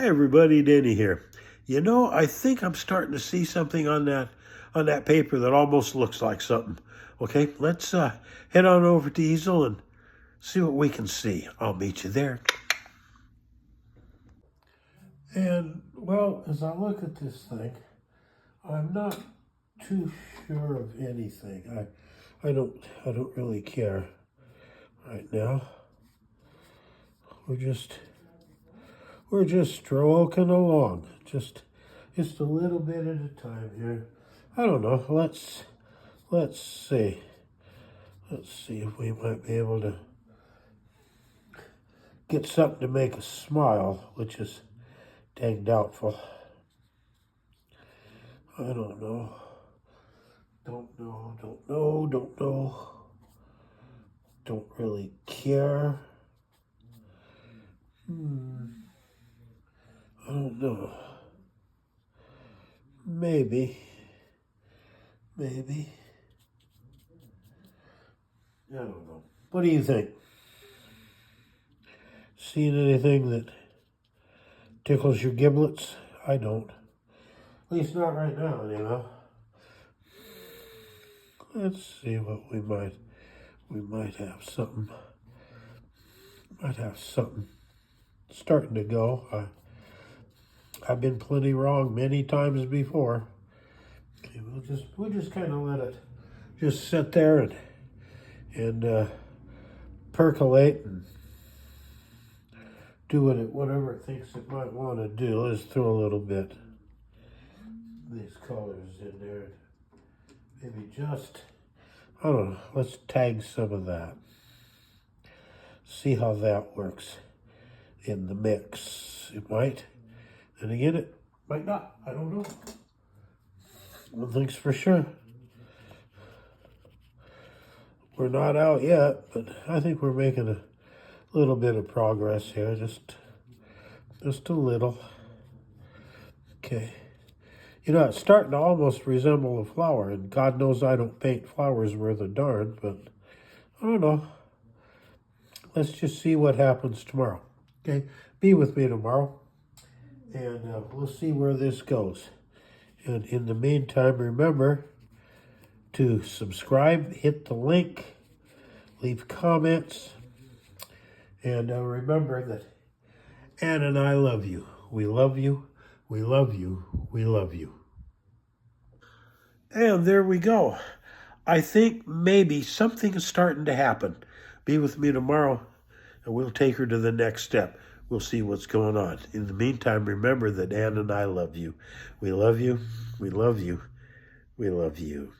Hi everybody, Danny here. You know, I think I'm starting to see something on that paper that almost looks like something. Okay, let's head on over to easel and see what we can see. I'll meet you there. And well, as I look at this thing, I'm not too sure of anything. I don't really care right now. We're just stroking along, just a little bit at a time here. I don't know. Let's see. Let's see if we might be able to get something to make us smile, which is dang doubtful. I don't know. Don't know. Don't really care. I don't know. Maybe. I don't know. What do you think? Seen anything that tickles your giblets? I don't. At least not right now, anyhow. Let's see what we might have something. Might have something starting to go. I've been plenty wrong many times before. Okay, we'll just kind of let it just sit there and percolate and do whatever it thinks it might want to do. Let's throw a little bit of these colors in there. Maybe just, I don't know, let's tag some of that. See how that works in the mix. It might, and again, it might not. I don't know. One thing's for sure. We're not out yet, but I think we're making a little bit of progress here. Just a little. Okay. You know, it's starting to almost resemble a flower, and God knows I don't paint flowers worth a darn, but I don't know. Let's just see what happens tomorrow. Okay, be with me tomorrow, and we'll see where this goes. And in the meantime, remember to subscribe, hit the link, leave comments, and remember that Ann and I love you. We love you. We love you. We love you. And there we go. I think maybe something is starting to happen. Be with me tomorrow, and we'll take her to the next step. We'll see what's going on. In the meantime, remember that Ann and I love you. We love you. We love you. We love you.